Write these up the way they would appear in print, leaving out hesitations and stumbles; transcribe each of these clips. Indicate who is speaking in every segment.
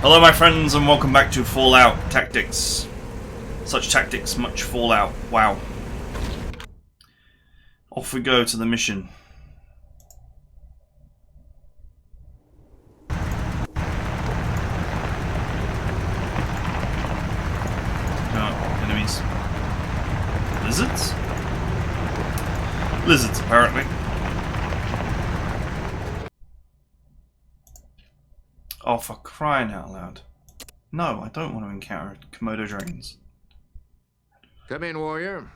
Speaker 1: Hello my friends and welcome back to Fallout Tactics. Such tactics, much Fallout. Wow. Off we go to the mission. Oh, enemies. Lizards? Lizards apparently. Oh, for crying out loud. No, I don't want to encounter Komodo dragons.
Speaker 2: Come in, warrior.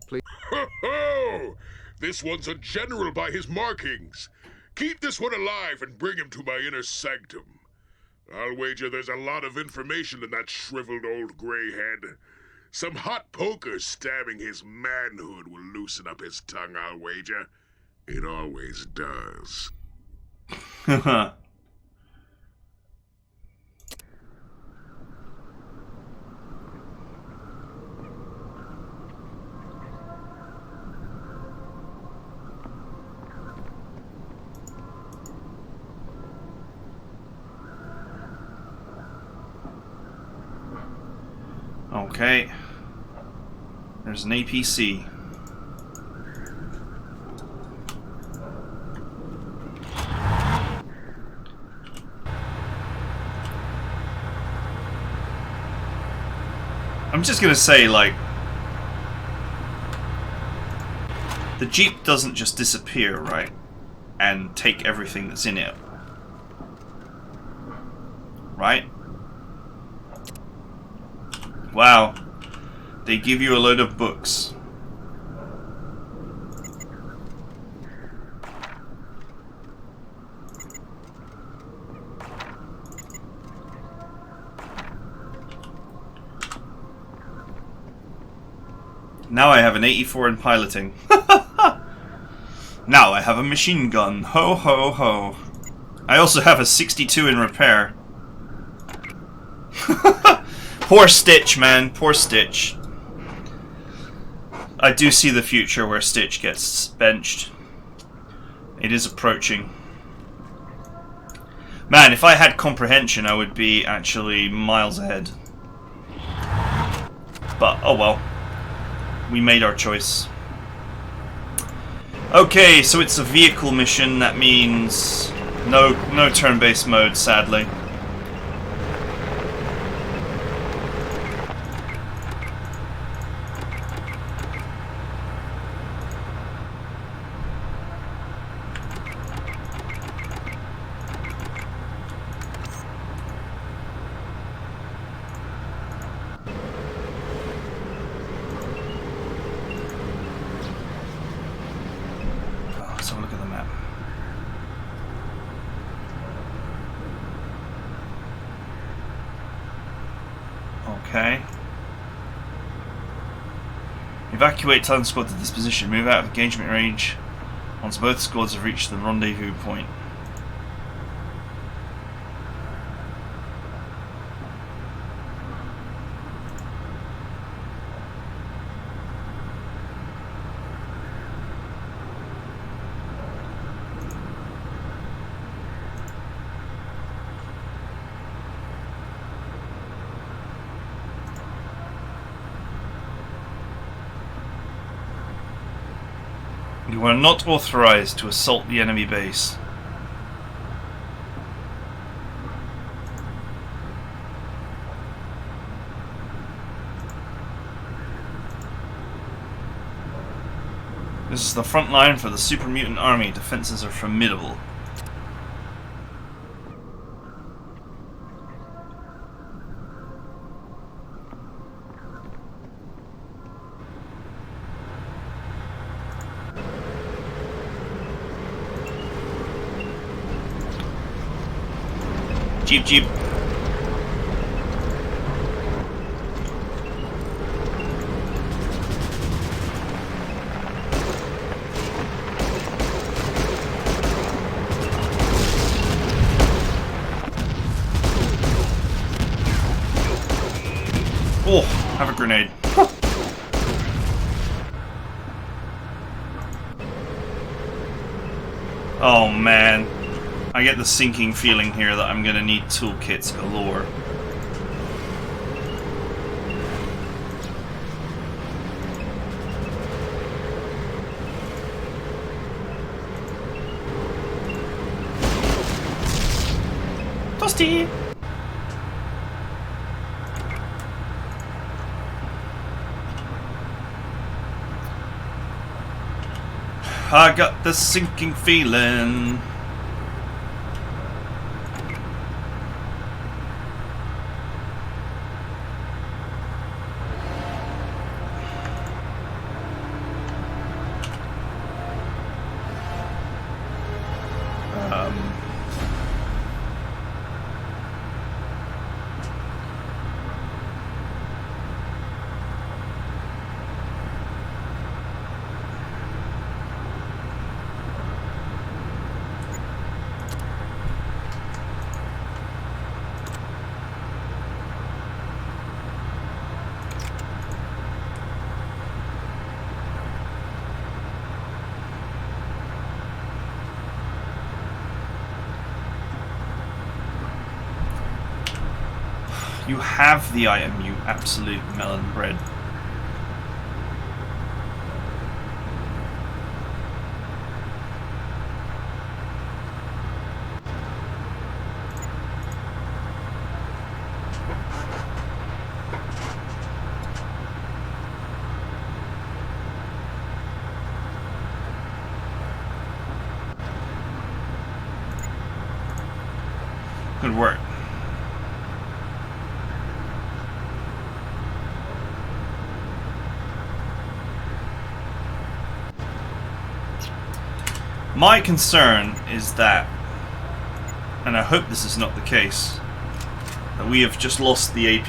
Speaker 2: Please.
Speaker 3: Ho ho! This one's a general by his markings. Keep this one alive and bring him to my inner sanctum. I'll wager there's a lot of information in that shriveled old gray head. Some hot poker stabbing his manhood will loosen up his tongue, I'll wager. It always does.
Speaker 1: Okay. There's an APC. I'm just gonna say, like, the Jeep doesn't just disappear, right? And take everything that's in it. Right? Wow. They give you a load of books. Now I have an 84 in piloting. Now I have a machine gun. Ho ho ho. I also have a 62 in repair. Poor Stitch, man. Poor Stitch. I do see the future where Stitch gets benched. It is approaching. Man, if I had comprehension, I would be actually miles ahead. But, oh well. We made our choice. Okay, so it's a vehicle mission. That means no turn-based mode, sadly. Let's have a look at the map. Okay. Evacuate Talon squad to this position. Move out of engagement range once both squads have reached the rendezvous point. You are not authorized to assault the enemy base. This is the front line for the super mutant army. Defenses are formidable. Jeep, Jeep. Oh, have a grenade. Oh man. I get the sinking feeling here that I'm gonna need toolkits galore. Toasty! I got the sinking feeling. You have the item, you absolute melon bread. Good work. My concern is that, and I hope this is not the case, that we have just lost the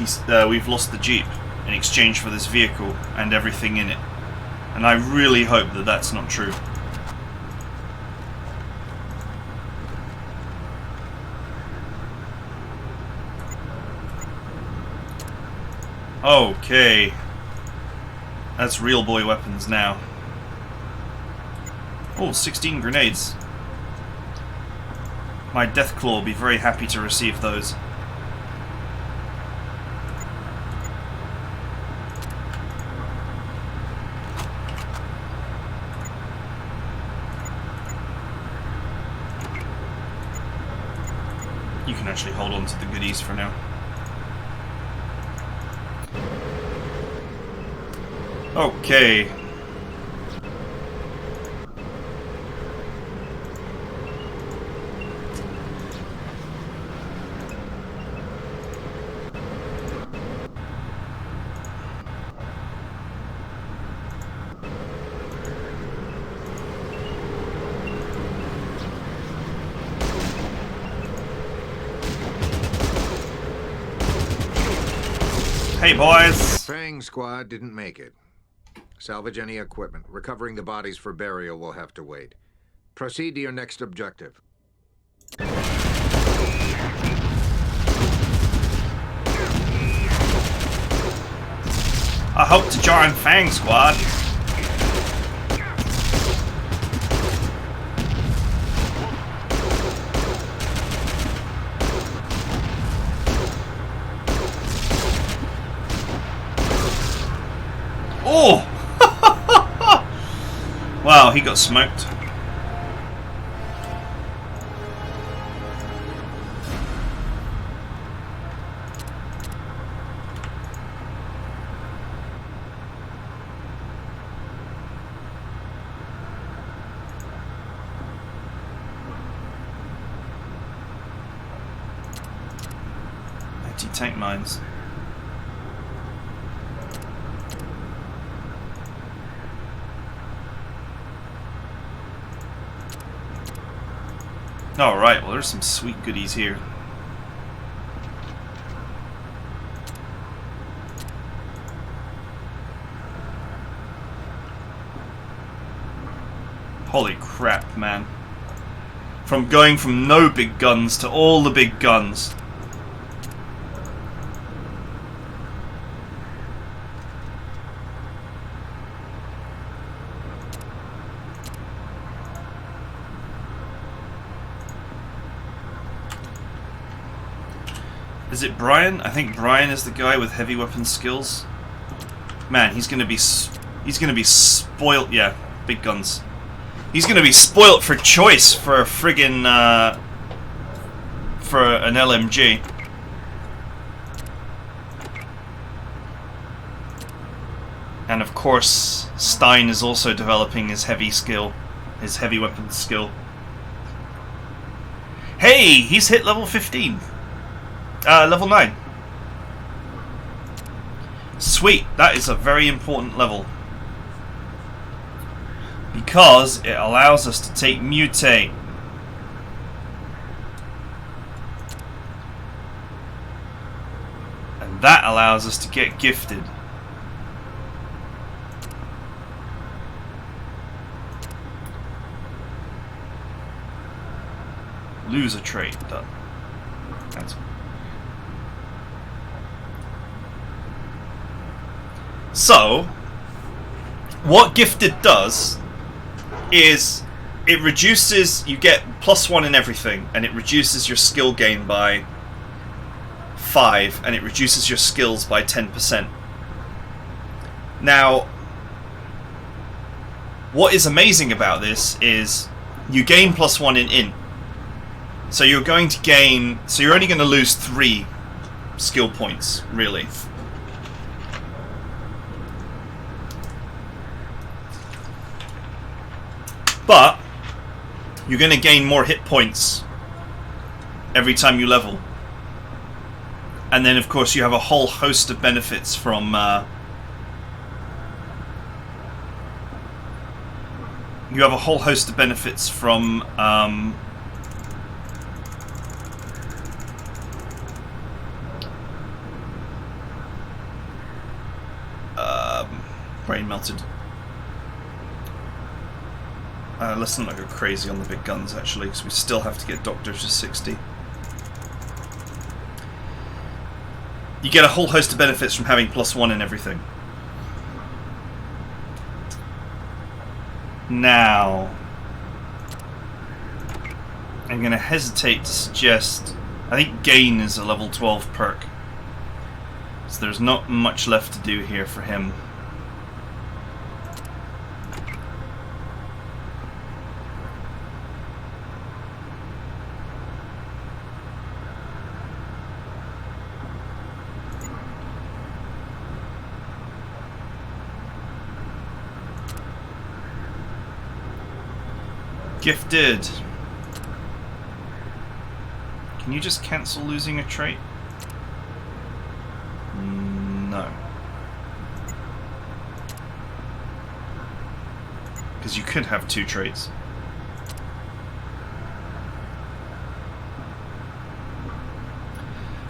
Speaker 1: we've lost the Jeep in exchange for this vehicle and everything in it. And I really hope that that's not true. Okay. That's real boy weapons now. Oh, 16 grenades. My Deathclaw will be very happy to receive those. You can actually hold on to the goodies for now. Okay. Hey, boys!
Speaker 2: Fang squad didn't make it. Salvage any equipment. Recovering the bodies for burial will have to wait. Proceed to your next objective.
Speaker 1: I hope to join Fang Squad. Oh! Wow, he got smoked. Anti-tank mines. Alright, well there's some sweet goodies here. Holy crap, man. From going from no big guns to all the big guns. Is it Brian? I think Brian is the guy with heavy weapon skills. Man, he's gonna be spoilt. Yeah, big guns. He's gonna be spoilt for choice for a friggin' for an LMG. And of course, Stein is also developing his heavy weapon skill. Hey, he's hit level 15. Level 9. Sweet, that is a very important level. Because it allows us to take mutate. And that allows us to get gifted. Lose a trait, done. Cancel. So, what gifted does is it reduces, you get +1 in everything, and it reduces your skill gain by 5, and it reduces your skills by 10%. Now, what is amazing about this is you gain +1 in int. So you're going to gain, so you're only going to lose 3 skill points, really. But you're going to gain more hit points every time you level. And then of course you have a whole host of benefits from brain melted. Let's not go crazy on the big guns actually, because we still have to get Doctor to 60. You get a whole host of benefits from having +1 in everything. Now, I'm going to hesitate to suggest, I think Gain is a level 12 perk. So there's not much left to do here for him. Gifted. Can you just cancel losing a trait? No. Because you could have 2 traits.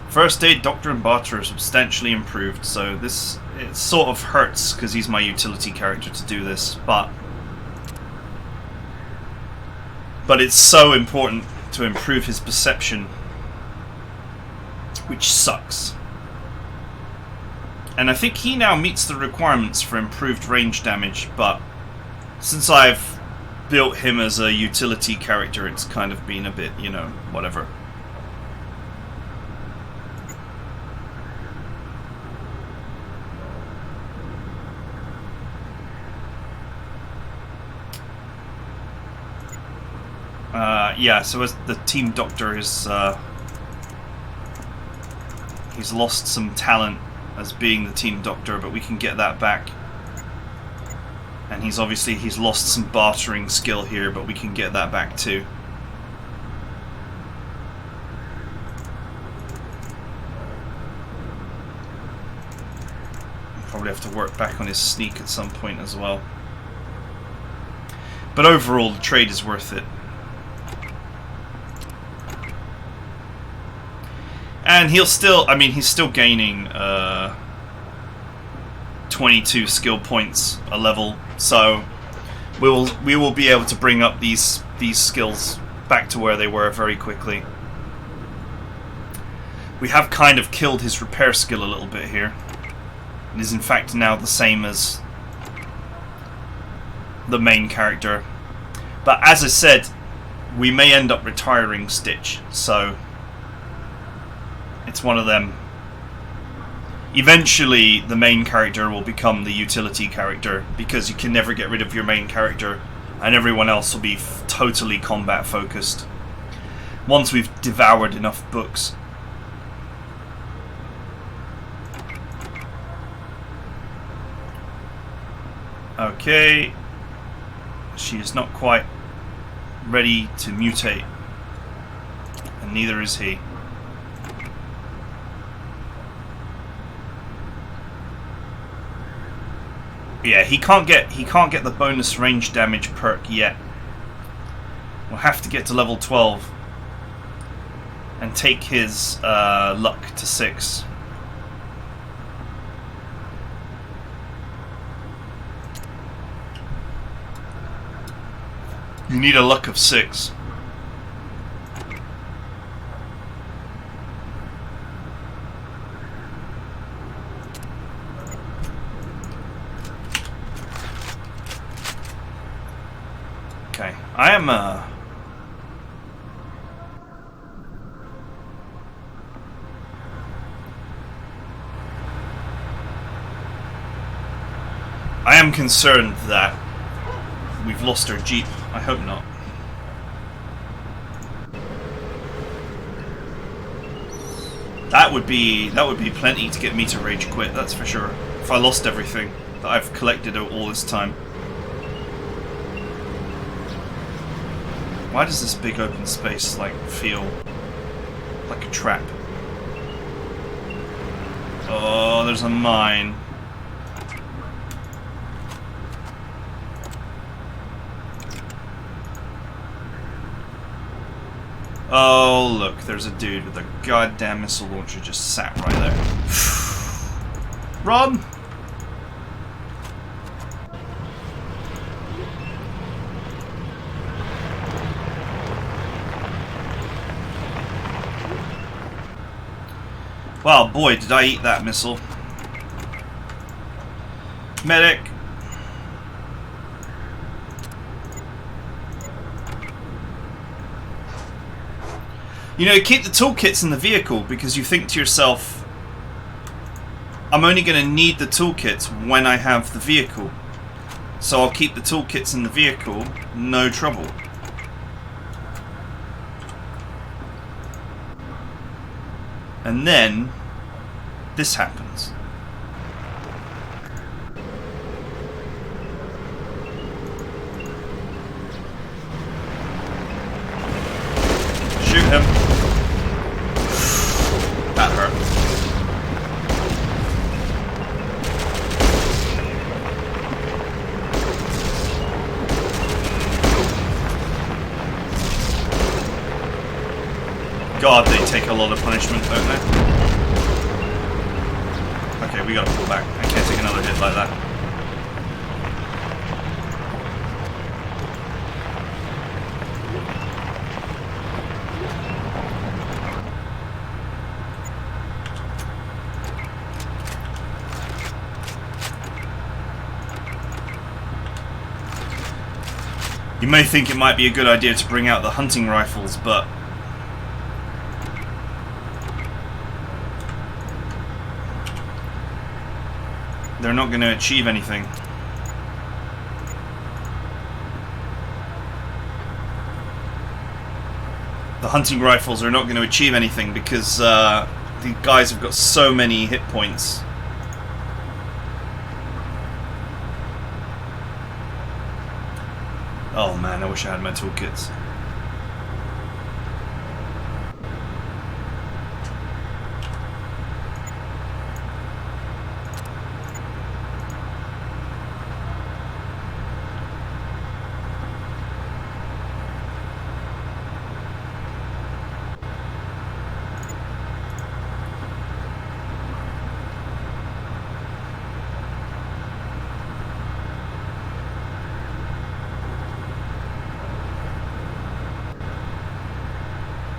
Speaker 1: First aid, Doctor and Barter are substantially improved, so this, it sort of hurts because he's my utility character to do this, but it's so important to improve his perception, which sucks. And I think he now meets the requirements for improved range damage, but since I've built him as a utility character, it's kind of been a bit, you know, whatever. Yeah, so as the Team Doctor is, he's lost some talent as being the Team Doctor, but we can get that back. And he's lost some bartering skill here, but we can get that back too. Probably have to work back on his sneak at some point as well. But overall, the trade is worth it. And he'll still, I mean, he's still gaining 22 skill points a level, so we will be able to bring up these skills back to where they were very quickly. We have kind of killed his repair skill a little bit here. It is in fact now the same as the main character. But as I said, we may end up retiring Stitch, so It's one of them. Eventually, the main character will become the utility character, because you can never get rid of your main character, and everyone else will be totally combat focused. Once we've devoured enough books. Okay. She is not quite ready to mutate. And neither is he. Yeah, he can't get the bonus range damage perk yet. We'll have to get to level 12 and take his luck to 6. You need a luck of 6. Okay, I am concerned that we've lost our Jeep. I hope not. That would be plenty to get me to rage quit, that's for sure. If I lost everything that I've collected all this time. Why does this big open space feel like a trap? Oh, there's a mine. Oh, look, there's a dude with a goddamn missile launcher just sat right there. Run! Wow, boy, did I eat that missile. Medic! You know, keep the toolkits in the vehicle because you think to yourself, I'm only going to need the toolkits when I have the vehicle. So I'll keep the toolkits in the vehicle, no trouble. And then, this happens. Shoot him. That hurt. God, they take a lot of punishment, don't they? Okay, we gotta pull back. I can't take another hit like that. You may think it might be a good idea to bring out the hunting rifles, but they're not going to achieve anything. The hunting rifles are not going to achieve anything because the guys have got so many hit points. Oh man, I wish I had my toolkits.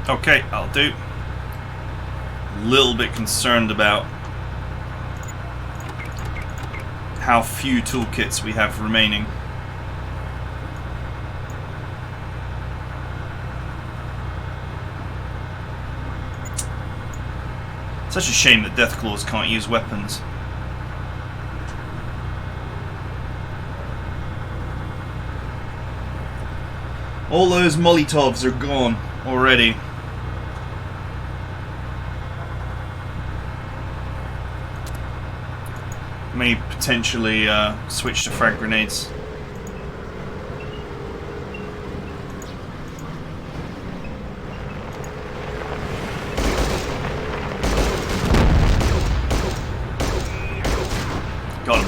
Speaker 1: Okay, I'll do. A little bit concerned about how few toolkits we have remaining. Such a shame that Deathclaws can't use weapons. All those Molotovs are gone already. May potentially switch to frag grenades. Got him.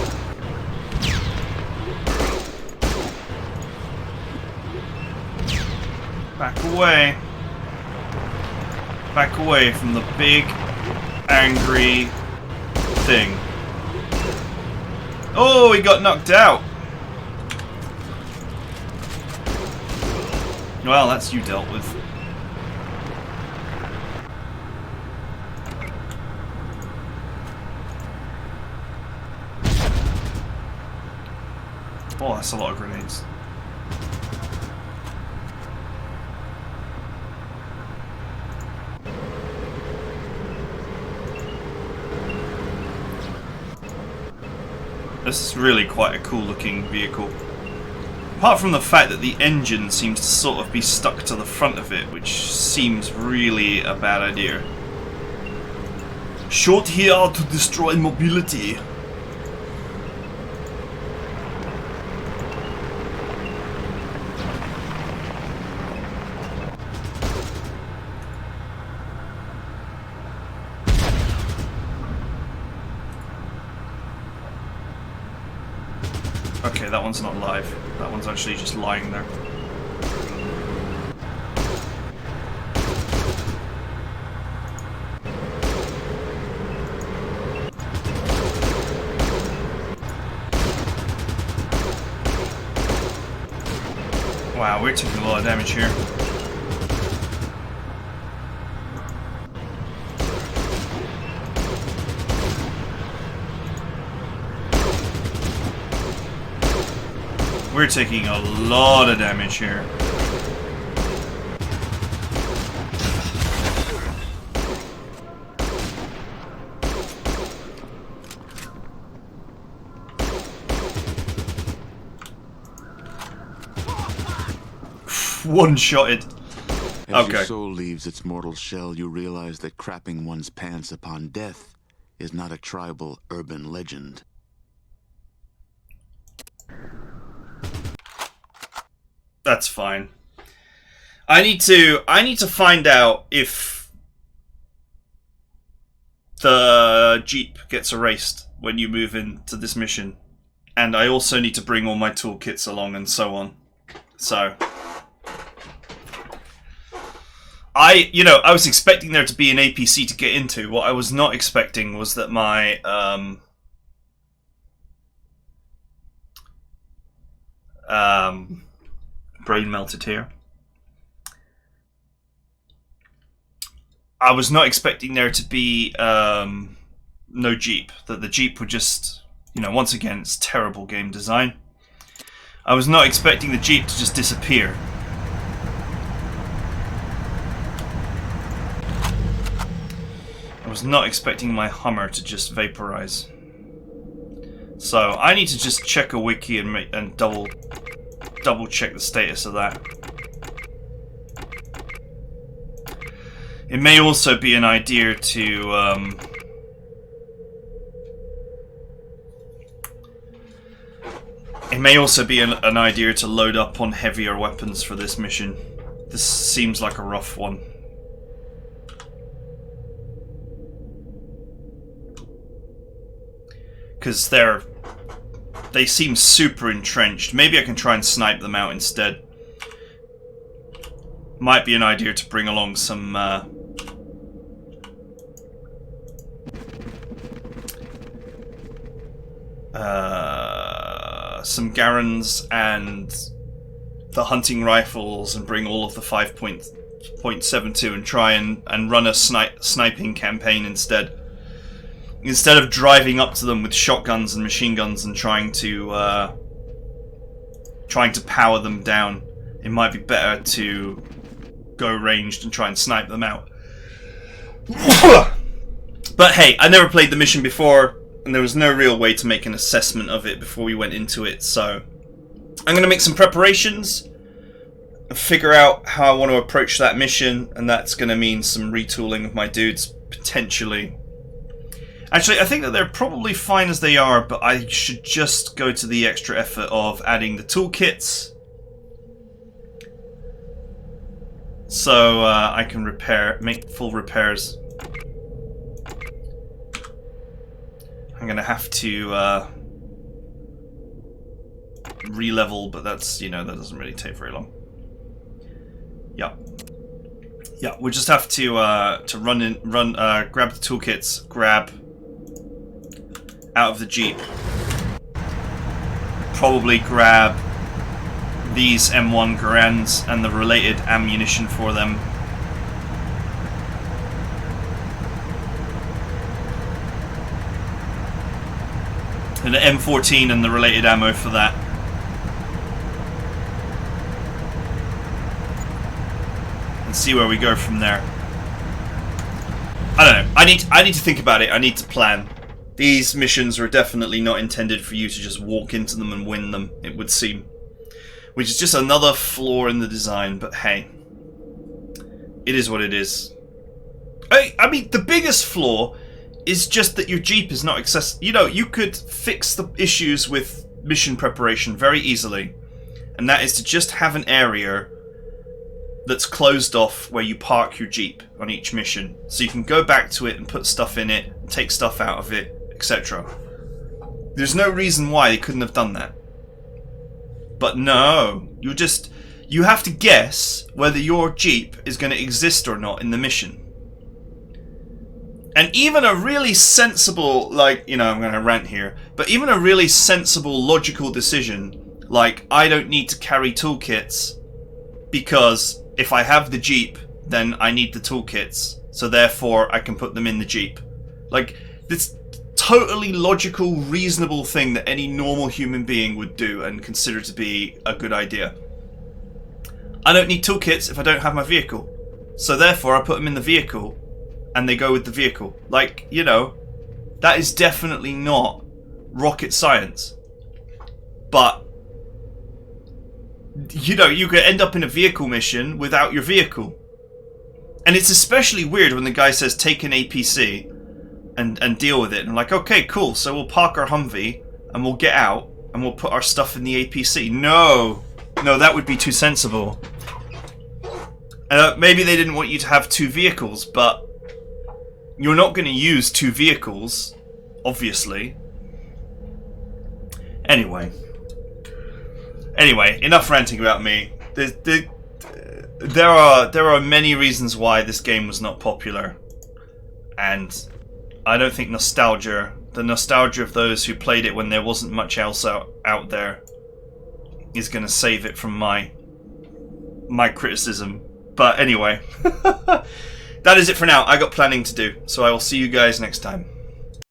Speaker 1: Back away. Back away from the big, angry thing. Oh, he got knocked out. Well, that's you dealt with. Oh, that's a lot of grenades. This is really quite a cool looking vehicle. Apart from the fact that the engine seems to sort of be stuck to the front of it, which seems really a bad idea. Shot here to destroy mobility. Okay, that one's not live. That one's actually just lying there. Wow, we're taking a lot of damage here. We're taking a lot of damage here. One-shotted.
Speaker 4: As your soul leaves its mortal shell, you realize that crapping one's pants upon death is not a tribal urban legend.
Speaker 1: That's fine. I need to find out if the Jeep gets erased when you move into this mission. And I also need to bring all my toolkits along and so on. So I was expecting there to be an APC to get into. What I was not expecting was that my brain melted here. I was not expecting there to be no Jeep. That the Jeep would just, once again, it's terrible game design. I was not expecting the Jeep to just disappear. I was not expecting my Hummer to just vaporize. So I need to just check a wiki and double check the status of that. It may also be an idea to load up on heavier weapons for this mission. This seems like a rough one. Because they seem super entrenched. Maybe I can try and snipe them out instead. Might be an idea to bring along some Garans and the hunting rifles, and bring all of the 5.72 and try and run a sniping campaign instead. Instead of driving up to them with shotguns and machine guns and trying to power them down, it might be better to go ranged and try and snipe them out. But hey, I never played the mission before, and there was no real way to make an assessment of it before we went into it, so I'm going to make some preparations and figure out how I want to approach that mission, and that's going to mean some retooling of my dudes, potentially. Actually, I think that they're probably fine as they are, but I should just go to the extra effort of adding the toolkits, so I can make full repairs. I'm gonna have to re-level, but that's, you know, that doesn't really take very long. Yeah, we'll just have to grab the toolkits, grab out of the Jeep, probably grab these M1 Garands and the related ammunition for them. And the M14 and the related ammo for that. And see where we go from there. I don't know. I need to think about it. I need to plan. These missions are definitely not intended for you to just walk into them and win them, it would seem. Which is just another flaw in the design, but hey. It is what it is. I mean, the biggest flaw is just that your Jeep is not accessible. You know, you could fix the issues with mission preparation very easily. And that is to just have an area that's closed off where you park your Jeep on each mission. So you can go back to it and put stuff in it, take stuff out of it, etc. There's no reason why they couldn't have done that. But no, you have to guess whether your Jeep is going to exist or not in the mission. And even a really sensible, like, you know, I'm going to rant here, but even a really sensible, logical decision, like, I don't need to carry toolkits because if I have the Jeep, then I need the toolkits, so therefore I can put them in the Jeep. Like, this totally logical, reasonable thing that any normal human being would do and consider to be a good idea. I don't need toolkits if I don't have my vehicle, so therefore I put them in the vehicle and they go with the vehicle. Like, you know, that is definitely not rocket science. But, you know, you could end up in a vehicle mission without your vehicle. And it's especially weird when the guy says, take an APC and deal with it. And I'm like, okay, cool, so we'll park our Humvee and we'll get out and we'll put our stuff in the APC. No, that would be too sensible. Maybe they didn't want you to have two vehicles, but you're not going to use two vehicles, obviously. Anyway, enough ranting about me. There are many reasons why this game was not popular, and I don't think the nostalgia of those who played it when there wasn't much else out there, is going to save it from my criticism. But anyway, that is it for now. I got planning to do, so I will see you guys next time.